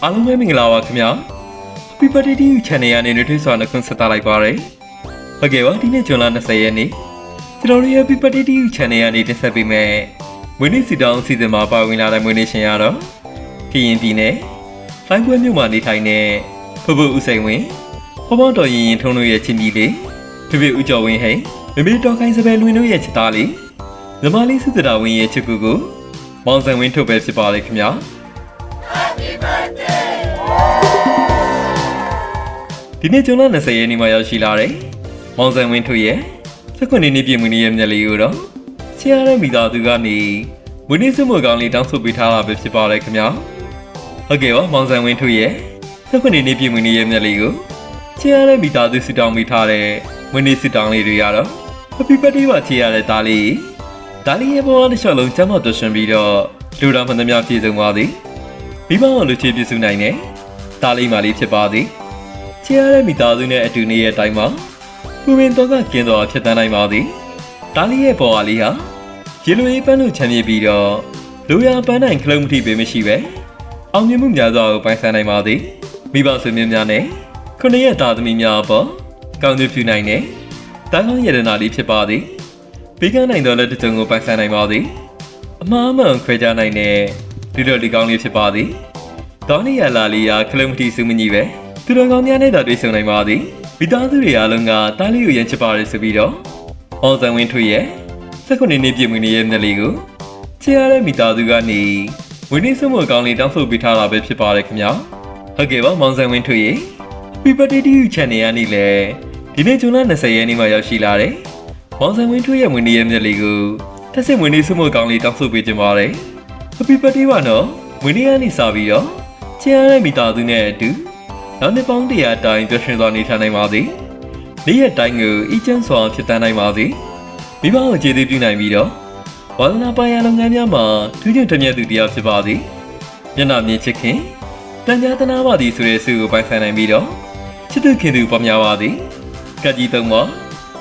အားလုံးပဲမင်္ဂလာပါခင်ဗျာ Happy Birthday to you Channel ရနေထွေးစွာနှုတ်ဆက်လိုက်ပါရယ်ဟုတ်ကဲ့ပါဒီနေ့ဇွန်လ20ရက်နေ့ကျွန်တော်တို့ရဲ့ Happy Birthday to you Channel ရနေတင်ဆက်ပေးမယ်မွေးနေ့စီတောင်းစီစဉ်မှာပါဝင်လာတဲ့မွေးနေ့ရှင်ရတော့ကရင်ပြည်နယ်လိုင်းကွဲမြို့မှာနေထိုင်တဲ့ဖဖဦးစိန်ဝင်းဟောပေါတော်ရင်ထုံးတို့ရဲ့ချင်းကြီးလေးဖဖဦးကျော်ဝင်းဟဲ့မမေတော်ခိုင်စပယ်လွင်တို့ရဲ့ချစ်သားလေးဇမားလေးစုတရာဝင်းရဲ့ချစ်ကူကိုမောင်စံဝင်းထုတ်ပဲဖြစ်ပါလေခင်ဗျာ Happy birthday ဒီနေ့ဇွန်လ20ရက်နေ့မှာရောက်ရှိလာတဲ့မောင်စံဝင်းထုတ်ရဲ့19နှစ်ပြည့်မွေးနေ့ရဲ့မျက်လေးကိုတော့ချစ်ရတဲ့မိသားစုကနေမွေးနေ့စုမှုကောင်းလေးတောင်းဆိုပေးထားတာပဲဖြစ်ပါလေခင်ဗျာဟုတ်ကဲ့ပါမောင်စံဝင်းထုတ်ရဲ့19နှစ်ပြည့်မွေးနေ့ရဲ့မျက်လေးကိုချစ်ရတဲ့မိသားစုစုတောင်းပေးထားတဲ့မွေးနေ့စုတောင်းလေးတွေရတော့ Happy birthday ပါချစ်ရတဲ့သားလေးရဲ့ဘဝတစ်လျှောက်လုံးကျမ်းမာတော်ရှင်ပြီးတော့လူတော်မှန်သမျှပြည့်စုံပါသည်မိဘအောင်လူချေပြည့်စုံနိုင်တဲ့သားလေးမလေးဖြစ်ပါသည်ချစ်ရတဲ့မိသားစုနဲ့အတူနေတဲ့အတိုင်းမှာပူပင်တော့ကကျင်းတော်ဖြစ်တန်းနိုင်ပါသည်သားလေးရဲ့ဘဝလေးဟာရေလိုရေးပန်းလို့ချမ်းမြေပြီးတော့လူရပန်းနိုင်ခလုံးမထိပေမရှိပဲအောင်မြင်မှုများစွာကိုပိုင်ဆိုင်နိုင်ပါသည်မိဘဆွေမျိုးများနဲ့ခုနှစ်ရက်သားသမီးများပေါ်ကောင်းကျိုးပြုနိုင်တဲ့တာကောင်းရတနာလေးဖြစ်ပါသည်ပေးကမ်းနိုင်တော်လက်တစ်စုံကိုပိုင်ဆိုင်နိုင်ပါသည်အမှားမှန်ခွဲခြားနိုင်တဲ့လူတော်လေးကောင်းလေးဖြစ်ပါသည်တောင်းနေရလာလေးရာခလုံးမထိစုမညီပဲသူတော်ကောင်းများနဲ့သာတွေ့ဆုံနိုင်ပါသည်မိသားစုတွေအားလုံးကတားလေးကိုရမ်းချစ်ပါရဆိုပြီးတော့အောင်စံဝင်းထွေရဲ့19နှစ်ပြည့်မွေးနေ့ရဲ့မျက်လေးကိုချစ်ရတဲ့မိသားစုကနေမွေးနေ့စုမှုကောင်းလေးတောင်းဆိုပေးထားတာပဲဖြစ်ပါတယ်ခင်ဗျာဟုတ်ကဲ့ပါမောင်စံဝင်းထွေရဲ့ Happy Birthday to you Channel ရနေလေဒီနေ့ဇွန်လ20ရက်နေ့မှာရောက်ရှိလာတဲ့မောင်စံဝင်းထွေရဲ့မွေးနေ့ရဲ့မျက်လေးကိုထက်စစ်မွေးနေ့စုမှုကောင်းလေးတောင်းဆိုပေးကြပါရယ် Happy Birthday ပါနော်မွေးနေ့ကနေစပြီးတော့ချစ်ရတဲ့မိသားစုနဲ့အတူနောက်နှစ်ပေါင်း100တိုင်ပျော်ရွှင်စွာနေထိုင်နိုင်ပါစေနေ့ရက်တိုင်းကိုအီးချမ်းစွာဖြစ်တန်းနိုင်ပါစေမိဘကိုကျေးဇူးပြုနိုင်ပြီးတော့ဝါသနာပါရလုပ်ငန်းများမှာထူးချွန်တမြတ်သူတရားဖြစ်ပါစေမျက်နှာမြင်ချစ်ခင်တန်ကြားတနာပါသည်ဆိုတဲ့ဆုကိုပိုင်ဆိုင်နိုင်ပြီးတော့ချစ်သူခင်သူပေါ်များပါစေကကြီးသုံးပါ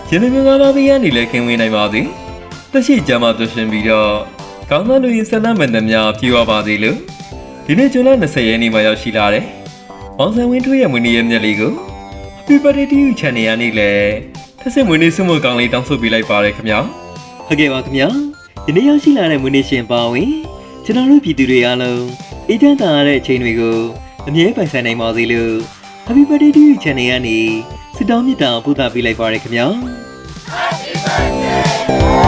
ရှင်လူမျိုးသားပေးရနေလဲခင်ဝင်နိုင်ပါစေတက်ရှိကြမှာတွေ့ရှင်ပြီးတော့ကောင်းသောလူရင်ဆန္ဒမှန်သမျှပြေဝပါစေလို့ဒီနေ့ဇွန်လ20ရက်နေ့မှာရောက်ရှိလာတဲ့မောင်စံဝင်းထွေးရဲ့မွေးနေ့ရဲ့မျက်လေးကို Happy Birthday to you Channel ရနေလေထက်စစ်မွေးနေ့စုမှုကောင်းလေးတောင်းဆိုပေးလိုက်ပါရခင်ဗျာဟုတ်ကဲ့ပါခင်ဗျာဒီနေ့ရောက်ရှိလာတဲ့မွေးနေ့ရှင်ပါဝင်ကျွန်တော်တို့ပြည်သူတွေအားလုံးအေးချမ်းသာရတဲ့အချိန်တွေကိုအမြဲပိုင်ဆိုင်နိုင်ပါစေလို့ Happy Birthday to you Channel ရနေဆုတောင်းမေတ္တာပို့သပေးလိုက်ပါရခင်ဗျာ Happy birthday